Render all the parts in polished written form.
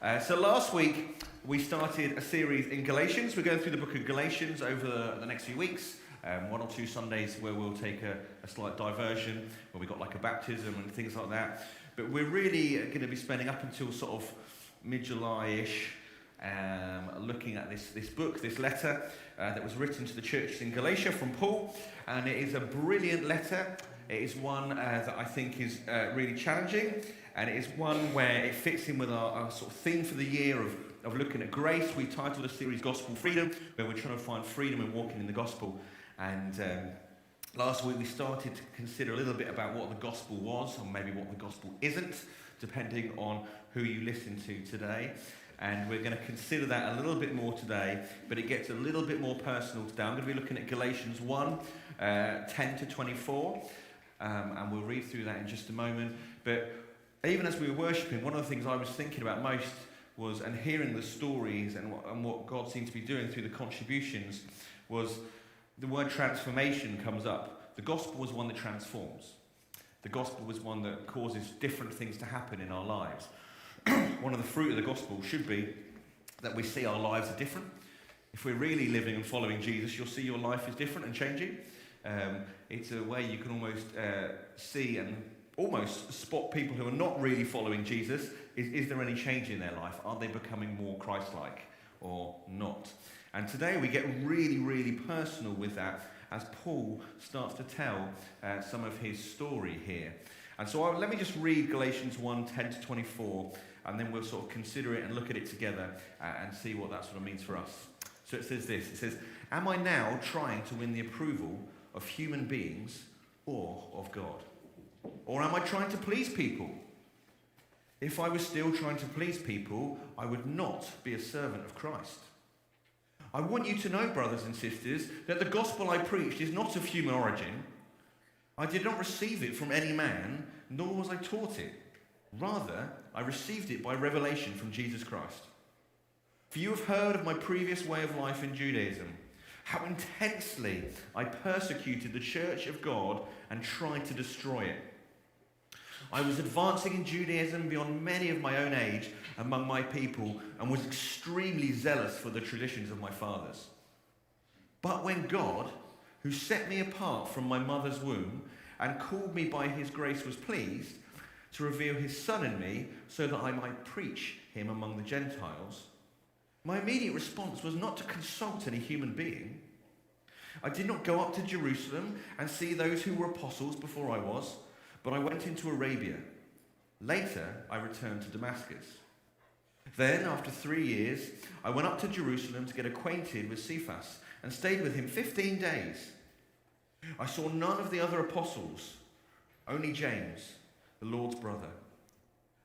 So last week we started a series in Galatians. We're going through the book of Galatians over the next few weeks. One or two Sundays where we'll take a slight diversion, where we've got like a baptism and things like that. But we're really going to be spending up until sort of mid-July-ish looking at this book, this letter that was written to the churches in Galatia from Paul. And it is a brilliant letter. It is one that I think is really challenging. And it is one where it fits in with our sort of theme for the year of looking at grace. We titled the series Gospel Freedom, where we're trying to find freedom in walking in the gospel. And last week we started to consider a little bit about what the gospel was, or maybe what the gospel isn't, depending on who you listen to today. And we're going to consider that a little bit more today, but it gets a little bit more personal today. I'm going to be looking at Galatians 1, 10 to 24, and we'll read through that in just a moment. But even as we were worshipping, one of the things I was thinking about most was, and hearing the stories and what God seemed to be doing through the contributions, was the word transformation comes up. The gospel is one that transforms. The gospel is one that causes different things to happen in our lives. One of the fruit of the gospel should be that we see our lives are different. If we're really living and following Jesus, you'll see your life is different and changing. It's a way you can almost see and almost spot people who are not really following Jesus. Is there any change in their life? Are they becoming more Christ-like or not? And today we get really, really personal with that as Paul starts to tell some of his story here. And so let me just read Galatians 1, 10 to 24, and then we'll sort of consider it and look at it together and see what that sort of means for us. So it says this, it says, "Am I now trying to win the approval of human beings or of God? Or am I trying to please people? If I was still trying to please people, I would not be a servant of Christ. I want you to know, brothers and sisters, that the gospel I preached is not of human origin. I did not receive it from any man, nor was I taught it. Rather, I received it by revelation from Jesus Christ. For you have heard of my previous way of life in Judaism, how intensely I persecuted the church of God and tried to destroy it. I was advancing in Judaism beyond many of my own age among my people and was extremely zealous for the traditions of my fathers. But when God, who set me apart from my mother's womb and called me by his grace, was pleased to reveal his Son in me so that I might preach him among the Gentiles, my immediate response was not to consult any human being. I did not go up to Jerusalem and see those who were apostles before I was, but I went into Arabia. Later, I returned to Damascus. Then, after 3 years, I went up to Jerusalem to get acquainted with Cephas and stayed with him 15 days. I saw none of the other apostles, only James, the Lord's brother.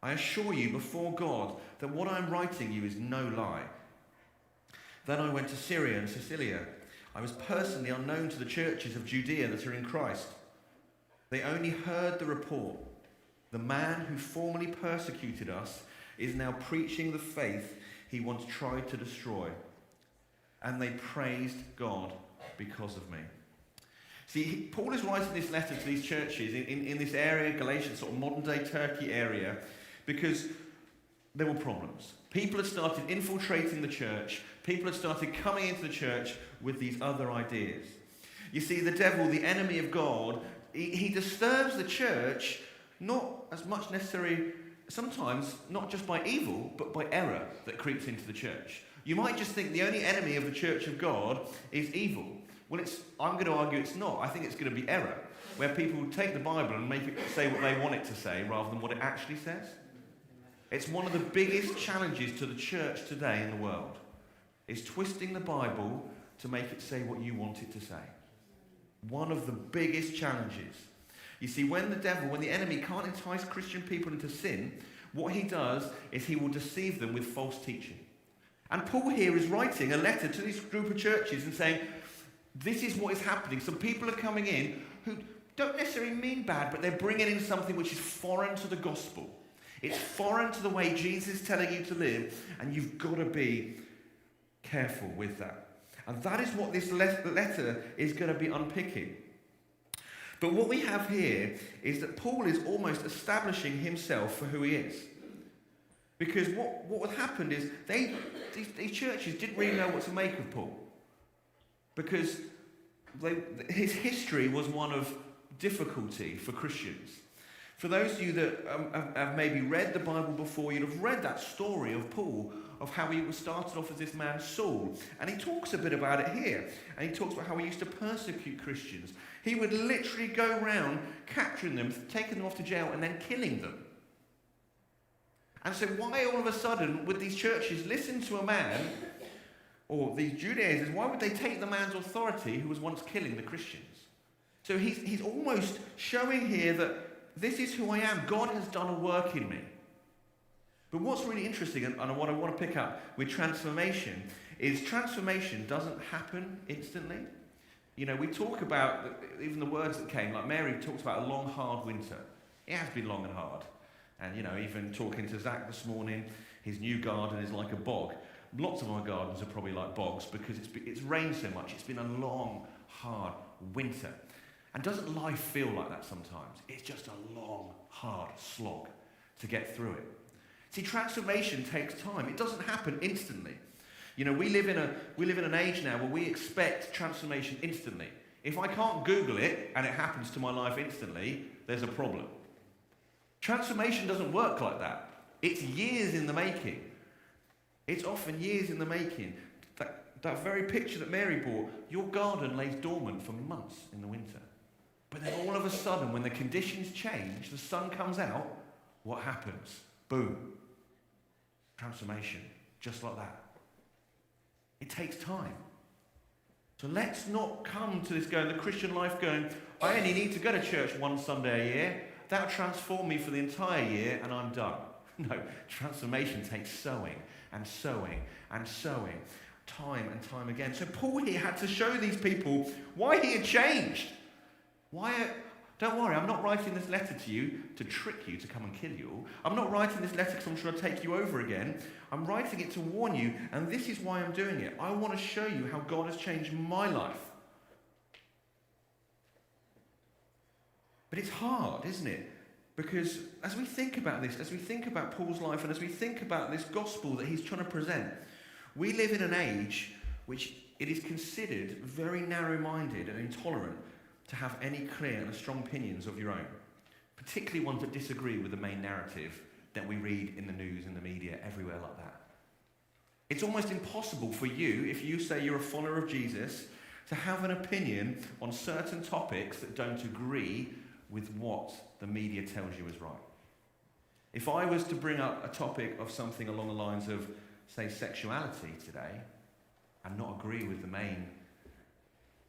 I assure you before God that what I am writing you is no lie. Then I went to Syria and Sicilia. I was personally unknown to the churches of Judea that are in Christ. They only heard the report. The man who formerly persecuted us is now preaching the faith he once tried to destroy. And they praised God because of me." See, Paul is writing this letter to these churches in this area, Galatia, sort of modern-day Turkey area, because there were problems. People had started infiltrating the church. People had started coming into the church with these other ideas. You see, the devil, the enemy of God, he disturbs the church, not as much necessarily, sometimes not just by evil, but by error that creeps into the church. You might just think the only enemy of the church of God is evil. Well, I'm going to argue it's not. I think it's going to be error, where people take the Bible and make it say what they want it to say rather than what it actually says. It's one of the biggest challenges to the church today in the world, is twisting the Bible to make it say what you want it to say. One of the biggest challenges. You see, when the enemy can't entice Christian people into sin, what he does is he will deceive them with false teaching. And Paul here is writing a letter to this group of churches and saying, this is what is happening. Some people are coming in who don't necessarily mean bad, but they're bringing in something which is foreign to the gospel. It's foreign to the way Jesus is telling you to live, and you've got to be careful with that. And that is what this letter is going to be unpicking. But what we have here is that Paul is almost establishing himself for who he is. Because what had happened is these churches didn't really know what to make of Paul. Because his history was one of difficulty for Christians. For those of you that have maybe read the Bible before, you'd have read that story of Paul, of how he was started off as this man Saul. And he talks a bit about it here. And he talks about how he used to persecute Christians. He would literally go around capturing them, taking them off to jail, and then killing them. And so why all of a sudden would these churches listen to a man, or these Judaizers, why would they take the man's authority who was once killing the Christians? So he's almost showing here that this is who I am. God has done a work in me. But what's really interesting, and what I want to pick up with transformation, is transformation doesn't happen instantly. You know, we talk about, even the words that came, like Mary talks about a long, hard winter. It has been long and hard. And, you know, even talking to Zach this morning, his new garden is like a bog. Lots of our gardens are probably like bogs because it's rained so much. It's been a long, hard winter. And doesn't life feel like that sometimes? It's just a long, hard slog to get through it. See, transformation takes time. It doesn't happen instantly. You know, we live in an age now where we expect transformation instantly. If I can't Google it and it happens to my life instantly, there's a problem. Transformation doesn't work like that. It's years in the making. It's often years in the making. That very picture that Mary brought, your garden lays dormant for months in the winter. But then all of a sudden, when the conditions change, the sun comes out, what happens? Boom. Transformation. Just like that. It takes time. So let's not come to this the Christian life going, I only need to go to church one Sunday a year. That'll transform me for the entire year and I'm done. No, transformation takes sowing and sowing and sowing, time and time again. So Paul here had to show these people why he had changed. Don't worry, I'm not writing this letter to you to trick you to come and kill you. I'm not writing this letter because I'm trying to take you over again. I'm writing it to warn you, and this is why I'm doing it. I want to show you how God has changed my life. But it's hard, isn't it? Because as we think about this, as we think about Paul's life, and as we think about this gospel that he's trying to present, we live in an age which it is considered very narrow-minded and intolerant to have any clear and strong opinions of your own, particularly ones that disagree with the main narrative that we read in the news and the media, everywhere like that. It's almost impossible for you, if you say you're a follower of Jesus, to have an opinion on certain topics that don't agree with what the media tells you is right. If I was to bring up a topic of something along the lines of, say, sexuality today, and not agree with the main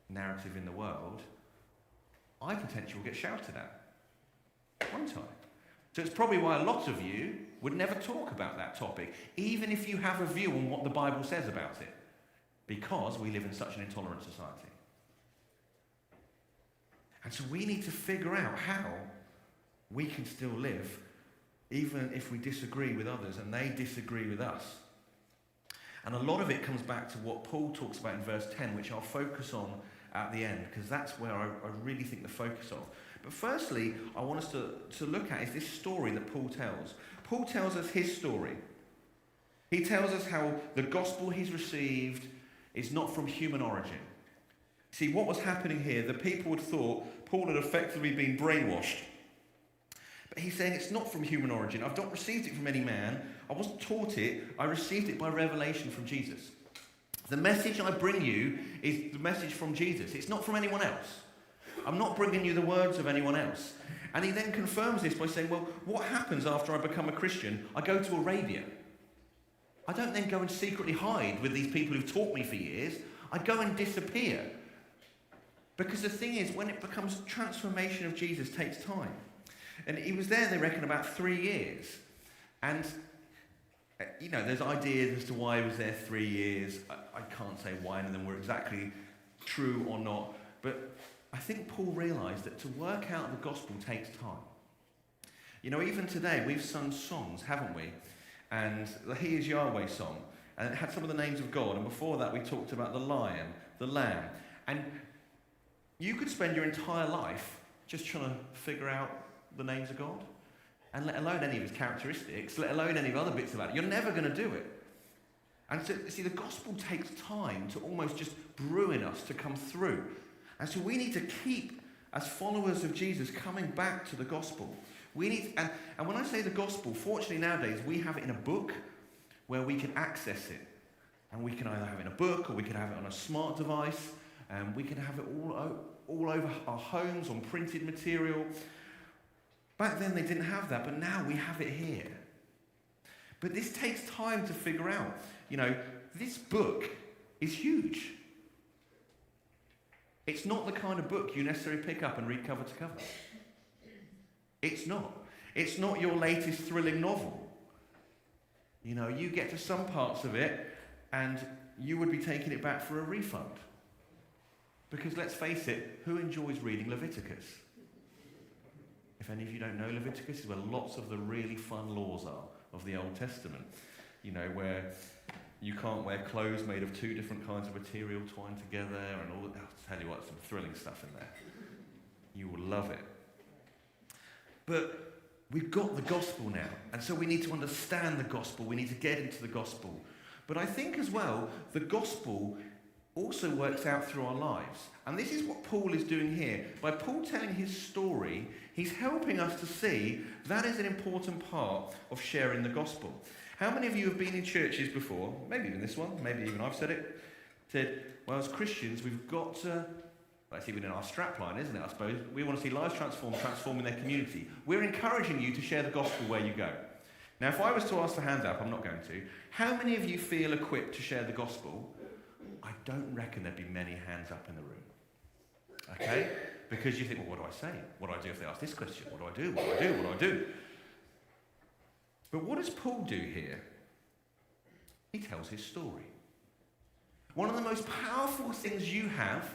narrative in the world, I potentially will get shouted at one time. So it's probably why a lot of you would never talk about that topic, even if you have a view on what the Bible says about it, because we live in such an intolerant society. And so we need to figure out how we can still live, even if we disagree with others and they disagree with us. And a lot of it comes back to what Paul talks about in verse 10, which I'll focus on at the end, because that's where I really think the focus of. But firstly, I want us to look at is this story that Paul tells. Paul tells us his story. He tells us how the gospel he's received is not from human origin. See, what was happening here, the people had thought Paul had effectively been brainwashed. But he's saying it's not from human origin. I've not received it from any man. I wasn't taught it. I received it by revelation from Jesus. The message I bring you is the message from Jesus. It's not from anyone else. I'm not bringing you the words of anyone else. And he then confirms this by saying, well, what happens after I become a Christian? I go to Arabia. I don't then go and secretly hide with these people who've taught me for years. I go and disappear. Because the thing is, when it becomes transformation of Jesus takes time. And he was there, they reckon, about 3 years. And you know, there's ideas as to why he was there 3 years. I can't say why any of them were exactly true or not. But I think Paul realised that to work out the gospel takes time. You know, even today, we've sung songs, haven't we? And the He is Yahweh song. And it had some of the names of God. And before that, we talked about the lion, the lamb. And you could spend your entire life just trying to figure out the names of God. and let alone any of his characteristics, let alone any of other bits about it. You're never going to do it. And so, see, the gospel takes time to almost just brew in us to come through. And so we need to keep, as followers of Jesus, coming back to the gospel. We need, and when I say the gospel, fortunately nowadays we have it in a book where we can access it. And we can either have it in a book or we can have it on a smart device. And we can have it all over our homes on printed material. Back then they didn't have that, but now we have it here. But this takes time to figure out. You know, this book is huge. It's not the kind of book you necessarily pick up and read cover to cover. It's not. It's not your latest thrilling novel. You know, you get to some parts of it and you would be taking it back for a refund. Because let's face it, who enjoys reading Leviticus? If any of you don't know, Leviticus is where lots of the really fun laws are of the Old Testament. You know, where you can't wear clothes made of two different kinds of material twined together and all that. I'll tell you what, some thrilling stuff in there. You will love it. But we've got the gospel now, and so we need to understand the gospel. We need to get into the gospel. But I think as well, the gospel also works out through our lives. And this is what Paul is doing here. By Paul telling his story, he's helping us to see that is an important part of sharing the gospel. How many of you have been in churches before, maybe even this one, maybe even I've said, well, as Christians, we've got to, that's even in our strapline, isn't it, I suppose? We want to see lives transforming their community. We're encouraging you to share the gospel where you go. Now, if I was to ask for hands up, I'm not going to, how many of you feel equipped to share the gospel? I don't reckon there'd be many hands up in the room. Okay? Because you think, well, what do I say? What do I do if they ask this question? What do I do? What do I do? What do I do? But what does Paul do here? He tells his story. One of the most powerful things you have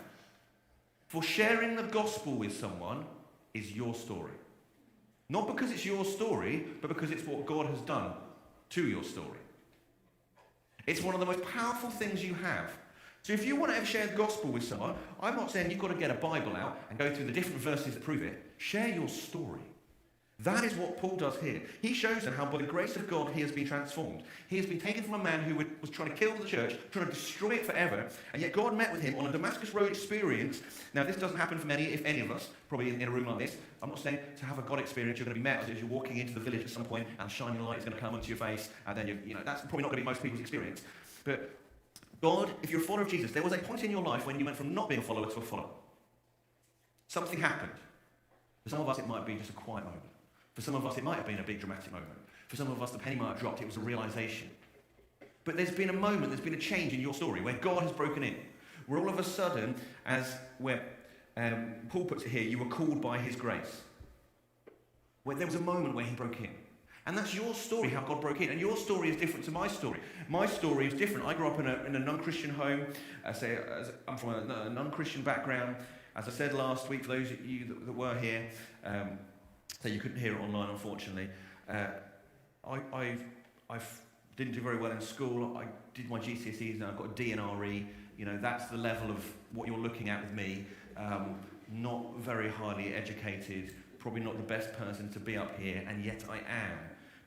for sharing the gospel with someone is your story. Not because it's your story, but because it's what God has done to your story. It's one of the most powerful things you have. So if you want to ever share the gospel with someone, I'm not saying you've got to get a Bible out and go through the different verses that prove it. Share your story. That is what Paul does here. He shows them how by the grace of God he has been transformed. He has been taken from a man who was trying to kill the church, trying to destroy it forever, and yet God met with him on a Damascus Road experience. Now this doesn't happen for many, if any of us, probably in a room like this. I'm not saying to have a God experience you're going to be met as you're walking into the village at some point and a shining light is going to come onto your face, and then you know that's probably not going to be most people's experience. But God, if you're a follower of Jesus, there was a point in your life when you went from not being a follower to a follower. Something happened. For some of us it might be just a quiet moment. For some of us, it might have been a big dramatic moment. For some of us, the penny might have dropped. It was a realization. But there's been a moment, there's been a change in your story where God has broken in. Where all of a sudden, Paul puts it here, you were called by his grace. Where there was a moment where he broke in. And that's your story, how God broke in. And your story is different to my story. My story is different. I grew up in a non-Christian home. I'm from a non-Christian background. As I said last week, for those of you that were here, so you couldn't hear it online, unfortunately. I didn't do very well in school. I did my GCSEs and I've got a D and RE. You know, that's the level of what you're looking at with me. Not very highly educated, probably not the best person to be up here, and yet I am,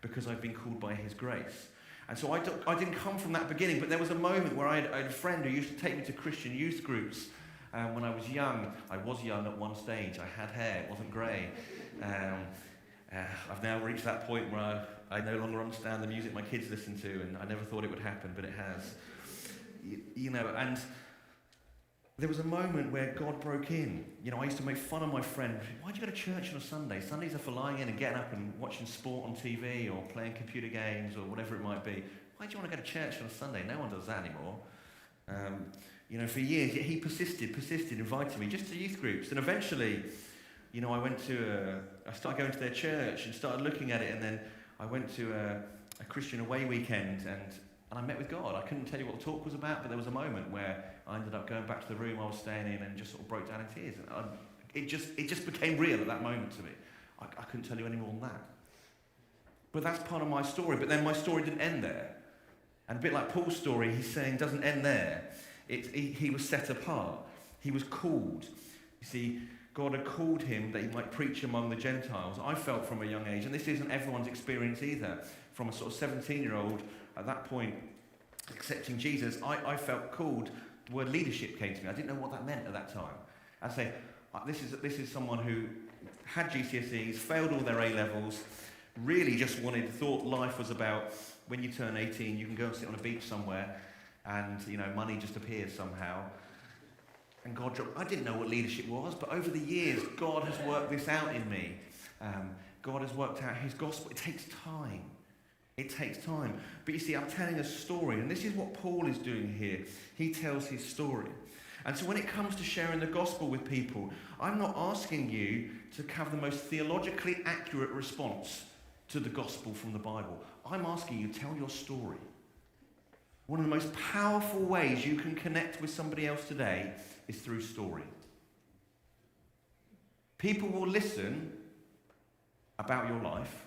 because I've been called by his grace. And so I didn't come from that beginning, but there was a moment where I had a friend who used to take me to Christian youth groups. When I was young at one stage. I had hair, it wasn't grey. I've now reached that point where I no longer understand the music my kids listen to, and I never thought it would happen, but it has. You know, and there was a moment where God broke in. You know, I used to make fun of my friend. Why do you go to church on a Sunday? Sundays are for lying in and getting up and watching sport on TV or playing computer games or whatever it might be. Why do you want to go to church on a Sunday? No one does that anymore. You know, for years, he persisted, inviting me just to youth groups. And eventually, you know, I started going to their church and started looking at it, and then I went to a Christian away weekend, and I met with God. I couldn't tell you what the talk was about, but there was a moment where I ended up going back to the room I was staying in and just sort of broke down in tears. And it just became real at that moment to me. I couldn't tell you any more than that. But that's part of my story. But then my story didn't end there. And a bit like Paul's story, he's saying doesn't end there. He was set apart. He was called. You see, God had called him that he might preach among the Gentiles. I felt from a young age, and this isn't everyone's experience either, from a sort of 17-year-old at that point accepting Jesus, I felt called. The word leadership came to me. I didn't know what that meant at that time. I say, this is someone who had GCSEs, failed all their A-levels, really just thought life was about when you turn 18, you can go and sit on a beach somewhere and, money just appears somehow. And God dropped. I didn't know what leadership was, but over the years, God has worked this out in me. God has worked out his gospel. It takes time. It takes time. But you see, I'm telling a story, and this is what Paul is doing here. He tells his story. And so when it comes to sharing the gospel with people, I'm not asking you to have the most theologically accurate response to the gospel from the Bible. I'm asking you to tell your story. One of the most powerful ways you can connect with somebody else today is through story. People will listen about your life,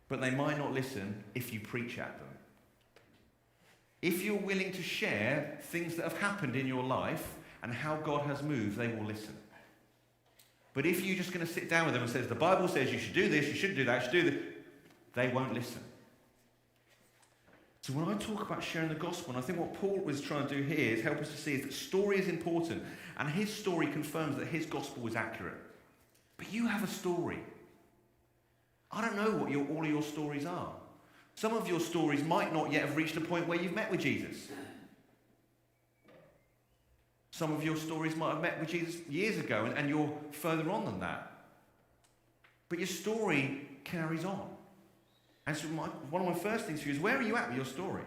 but they might not listen if you preach at them. If you're willing to share things that have happened in your life and how God has moved, they will listen. But if you're just going to sit down with them and say, the Bible says you should do this, you should do that, you should do this, they won't listen. So when I talk about sharing the gospel, and I think what Paul was trying to do here is help us to see is that story is important, and his story confirms that his gospel is accurate. But you have a story. I don't know what all of your stories are. Some of your stories might not yet have reached a point where you've met with Jesus. Some of your stories might have met with Jesus years ago, and you're further on than that. But your story carries on. And so one of my first things for you is, where are you at with your story?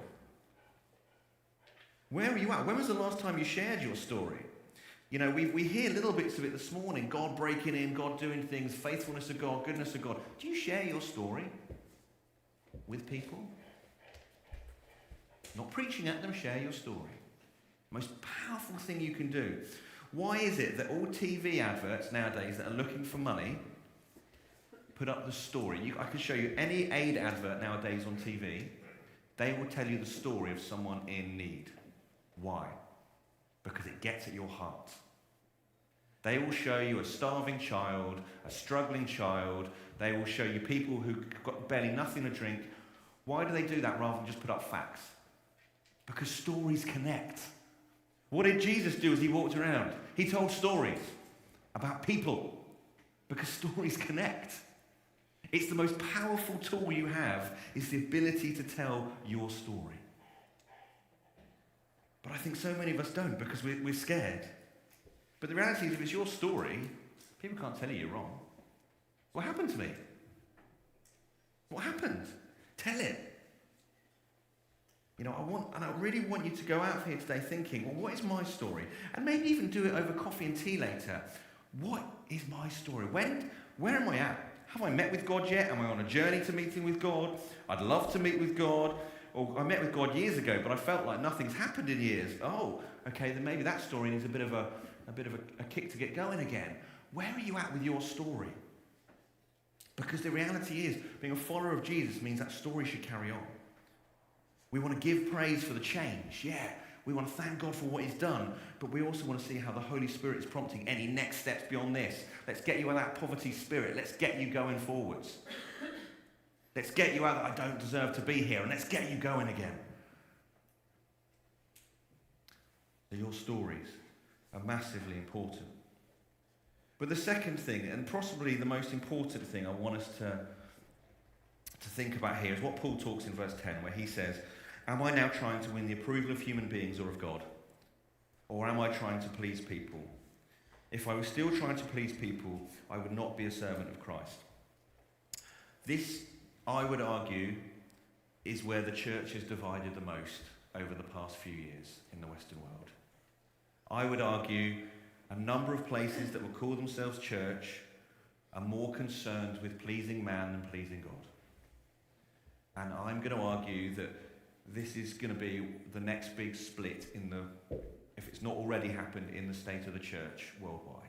Where are you at? When was the last time you shared your story? We hear little bits of it this morning. God breaking in, God doing things, faithfulness of God, goodness of God. Do you share your story with people? Not preaching at them, share your story. Most powerful thing you can do. Why is it that all TV adverts nowadays that are looking for money put up the story? I can show you any aid advert nowadays on TV. They will tell you the story of someone in need. Why? Because it gets at your heart. They will show you a starving child, a struggling child. They will show you people who've got barely nothing to drink. Why do they do that rather than just put up facts? Because stories connect. What did Jesus do as he walked around? He told stories about people, because stories connect. It's the most powerful tool you have, is the ability to tell your story. But I think so many of us don't, because we're scared. But the reality is, if it's your story, people can't tell you you're wrong. What happened to me? What happened? Tell it. I really want you to go out of here today thinking, well, what is my story? And maybe even do it over coffee and tea later. What is my story? Where am I at? Have I met with God yet? Am I on a journey to meeting with God? I'd love to meet with God. Or I met with God years ago, but I felt like nothing's happened in years. Oh, okay, then maybe that story needs a bit of a kick to get going again. Where are you at with your story? Because the reality is, being a follower of Jesus means that story should carry on. We want to give praise for the change, yeah. We want to thank God for what he's done, but we also want to see how the Holy Spirit is prompting any next steps beyond this. Let's get you out of that poverty spirit. Let's get you going forwards. Let's get you out that I don't deserve to be here, and let's get you going again. Your stories are massively important. But the second thing, and possibly the most important thing I want us to think about here, is what Paul talks in verse 10, where he says, am I now trying to win the approval of human beings or of God? Or am I trying to please people? If I was still trying to please people, I would not be a servant of Christ. This, I would argue, is where the church is divided the most over the past few years in the Western world. I would argue a number of places that will call themselves church are more concerned with pleasing man than pleasing God. And I'm going to argue that this is going to be the next big split if it's not already happened, in the state of the church worldwide.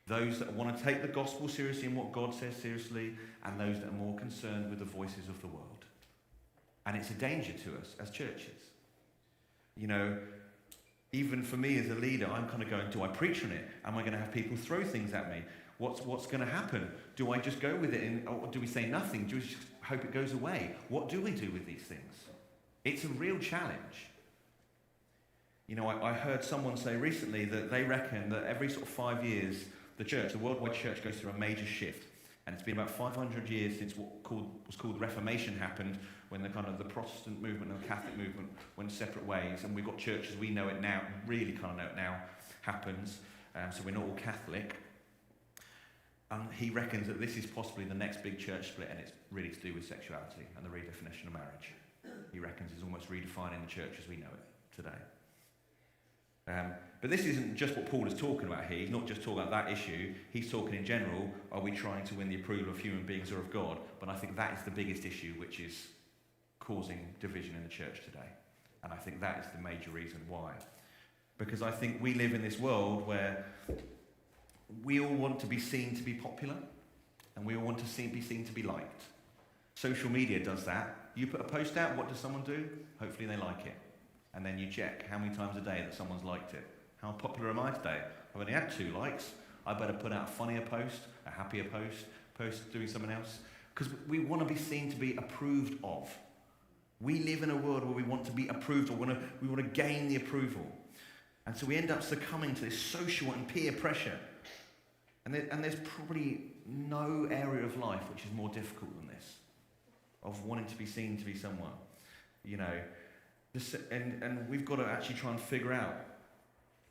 Those that want to take the gospel seriously and what God says seriously, and those that are more concerned with the voices of the world. And it's a danger to us as churches. Even for me as a leader, I'm kind of going, do I preach on it? Am I going to have people throw things at me? What's going to happen? Do I just go with it, or do we say nothing? Do we just hope it goes away? What do we do with these things? It's a real challenge. You know, I heard someone say recently that they reckon that every sort of 5 years, the worldwide church goes through a major shift. And it's been about 500 years since what was called the Reformation happened, when the kind of the Protestant movement and the Catholic movement went separate ways, and we've got church as we know it now, really kind of know it now, happens. So we're not all Catholic. And he reckons that this is possibly the next big church split, and it's really to do with sexuality and the redefinition of marriage. He reckons it's almost redefining the church as we know it today. But this isn't just what Paul is talking about here. He's not just talking about that issue. He's talking in general, are we trying to win the approval of human beings or of God? But I think that is the biggest issue which is causing division in the church today. And I think that is the major reason why. Because I think we live in this world where we all want to be seen to be popular, and we all want to be seen to be liked. Social media does that. You put a post out, what does someone do? Hopefully they like it. And then you check how many times a day that someone's liked it. How popular am I today? I've only had 2 likes. I better put out a funnier post, a happier post doing something else. Because we want to be seen to be approved of. We live in a world where we want to be approved, or we want to gain the approval. And so we end up succumbing to this social and peer pressure. And there's probably no area of life which is more difficult than this, of wanting to be seen to be someone. You know, and we've got to actually try and figure out,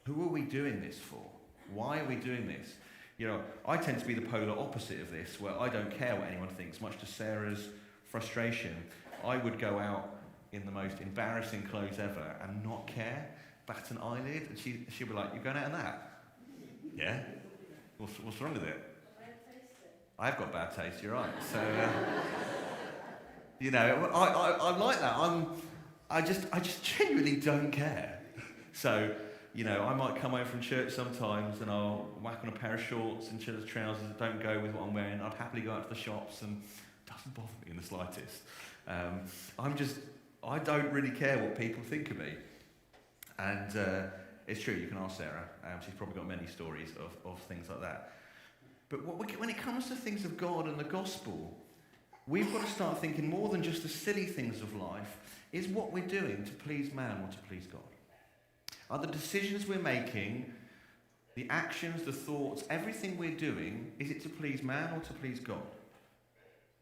who are we doing this for? Why are we doing this? You know, I tend to be the polar opposite of this, where I don't care what anyone thinks, much to Sarah's frustration. I would go out in the most embarrassing clothes ever and not care, bat an eyelid, and she'd be like, "You're going out in that?" Yeah? What's wrong with it? I've got bad taste, you're right. So, you know, I'm like that. I just genuinely don't care. So, you know, I might come home from church sometimes and I'll whack on a pair of shorts and trousers that don't go with what I'm wearing. I'd happily go out to the shops, and it doesn't bother me in the slightest. I don't really care what people think of me. And it's true, you can ask Sarah. She's probably got many stories of things like that. But when it comes to things of God and the gospel, we've got to start thinking more than just the silly things of life. Is what we're doing to please man or to please God? Are the decisions we're making, the actions, the thoughts, everything we're doing, is it to please man or to please God?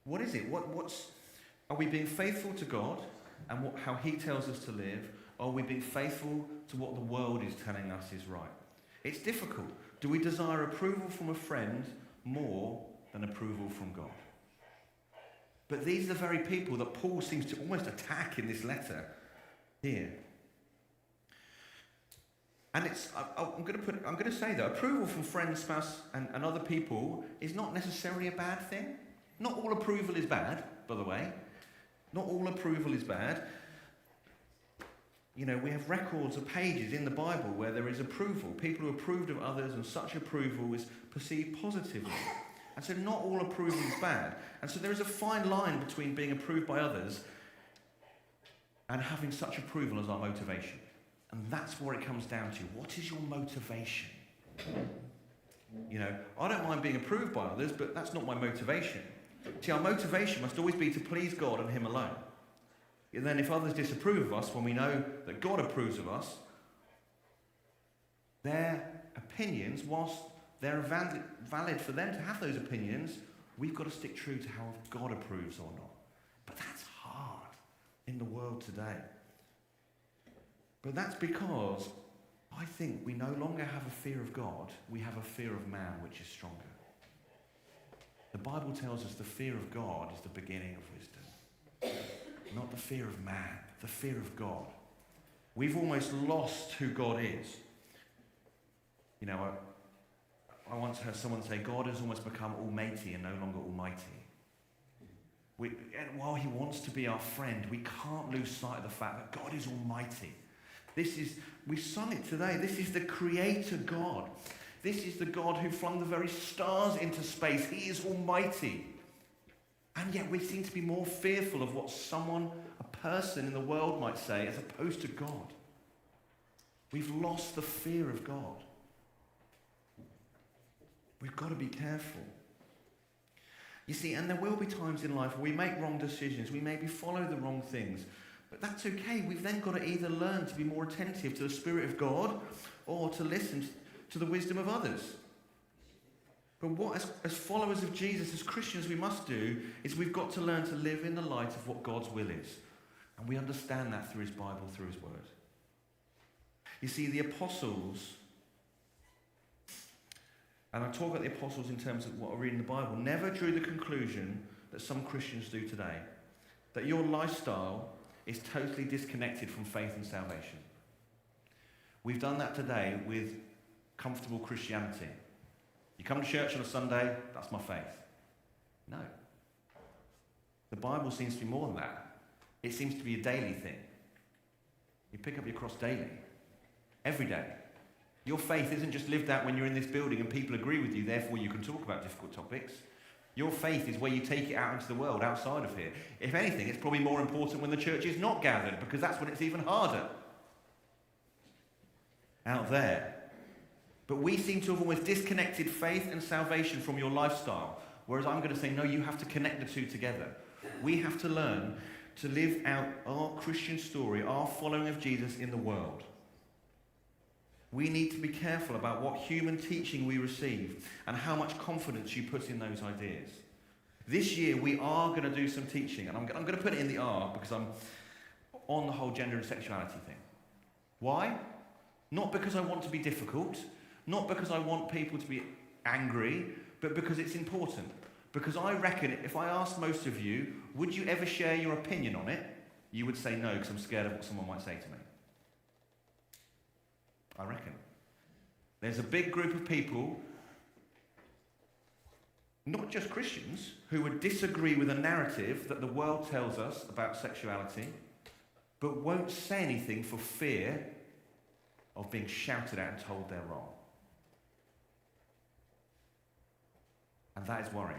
What is it? Are we being faithful to God and how he tells us to live? Or are we being faithful to what the world is telling us is right? It's difficult. Do we desire approval from a friend more than approval from God? But these are the very people that Paul seems to almost attack in this letter here. And I'm going to say that approval from friends, spouse, and other people is not necessarily a bad thing. Not all approval is bad, by the way. Not all approval is bad. You know, we have records of pages in the Bible where there is approval. People who approved of others, and such approval is perceived positively. And so not all approval is bad. And so there is a fine line between being approved by others and having such approval as our motivation. And that's where it comes down to. What is your motivation? You know, I don't mind being approved by others, but that's not my motivation. See, our motivation must always be to please God and him alone. And then if others disapprove of us, when we know that God approves of us, their opinions, whilst they're valid for them to have those opinions, we've got to stick true to how God approves or not. But that's hard in the world today. But that's because I think we no longer have a fear of God, we have a fear of man which is stronger. The Bible tells us the fear of God is the beginning of wisdom. Not the fear of man, the fear of God. We've almost lost who God is. You know, I once heard someone say, God has almost become almighty and no longer almighty. And while he wants to be our friend, we can't lose sight of the fact that God is almighty. We sung it today, this is the creator God. This is the God who flung the very stars into space. He is almighty. And yet we seem to be more fearful of what a person in the world might say, as opposed to God. We've lost the fear of God. We've got to be careful. You see, and there will be times in life where we make wrong decisions. We maybe follow the wrong things. But that's okay. We've then got to either learn to be more attentive to the Spirit of God or to listen to the wisdom of others. But what, as followers of Jesus, as Christians, we must do is we've got to learn to live in the light of what God's will is. And we understand that through his Bible, through his word. You see, the apostles, and I talk about the apostles in terms of what I read in the Bible, never drew the conclusion that some Christians do today, that your lifestyle is totally disconnected from faith and salvation. We've done that today with comfortable Christianity. You come to church on a Sunday, that's my faith. No. The Bible seems to be more than that. It seems to be a daily thing. You pick up your cross daily, every day. Your faith isn't just lived out when you're in this building and people agree with you, therefore you can talk about difficult topics. Your faith is where you take it out into the world outside of here. If anything, it's probably more important when the church is not gathered, because that's when it's even harder. Out there. But we seem to have almost disconnected faith and salvation from your lifestyle. Whereas I'm going to say, no, you have to connect the two together. We have to learn to live out our Christian story, our following of Jesus in the world. We need to be careful about what human teaching we receive and how much confidence you put in those ideas. This year we are going to do some teaching, and I'm going to put it in the R because I'm on the whole gender and sexuality thing. Why? Not because I want to be difficult, not because I want people to be angry, but because it's important. Because I reckon if I asked most of you, would you ever share your opinion on it? You would say no, because I'm scared of what someone might say to me. I reckon. There's a big group of people, not just Christians, who would disagree with a narrative that the world tells us about sexuality, but won't say anything for fear of being shouted at and told they're wrong. And that is worrying.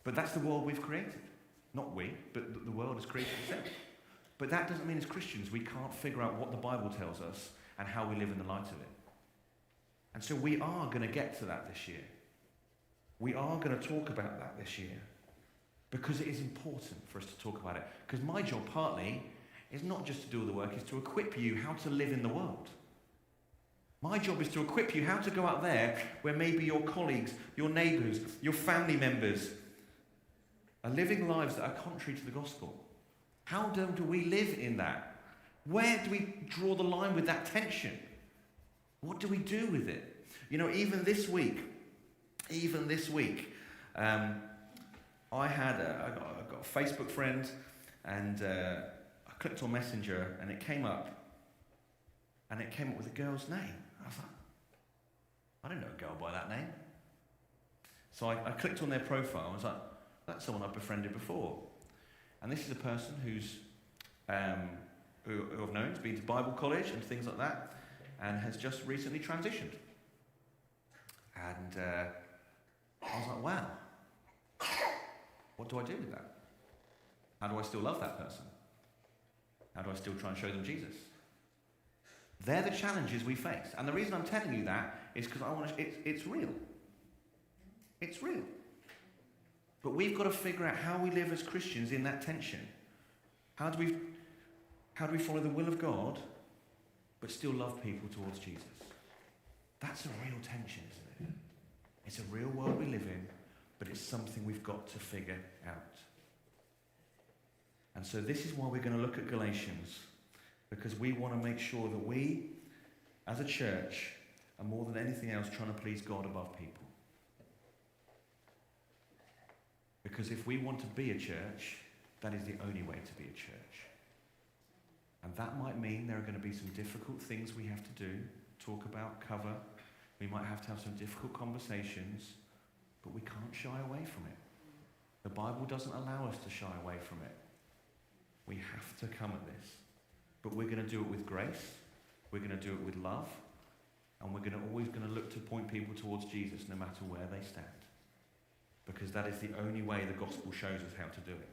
But that's the world we've created. Not we, but the world has created itself. But that doesn't mean as Christians we can't figure out what the Bible tells us and how we live in the light of it. And so we are going to get to that this year. We are going to talk about that this year because it is important for us to talk about it. Because my job partly is not just to do all the work, it's to equip you how to live in the world. My job is to equip you how to go out there where maybe your colleagues, your neighbours, your family members are living lives that are contrary to the gospel. How do we live in that? Where do we draw the line with that tension? What do we do with it? You know, even this week, I got a Facebook friend, and I clicked on Messenger, and it came up with a girl's name. I was like, I don't know a girl by that name. So I clicked on their profile, and I was like, that's someone I've befriended before. And this is a person who I've known, has been to Bible college and things like that, and has just recently transitioned. And I was like, wow, what do I do with that? How do I still love that person? How do I still try and show them Jesus? They're the challenges we face. And the reason I'm telling you that is because it's real. It's real. But we've got to figure out how we live as Christians in that tension. How do we follow the will of God, but still love people towards Jesus? That's a real tension, isn't it? It's a real world we live in, but it's something we've got to figure out. And so this is why we're going to look at Galatians, because we want to make sure that we, as a church, are more than anything else trying to please God above people. Because if we want to be a church, that is the only way to be a church. And that might mean there are going to be some difficult things we have to do, talk about, cover. We might have to have some difficult conversations, but we can't shy away from it. The Bible doesn't allow us to shy away from it. We have to come at this. But we're going to do it with grace, we're going to do it with love, and we're always going to look to point people towards Jesus no matter where they stand. Because that is the only way the gospel shows us how to do it.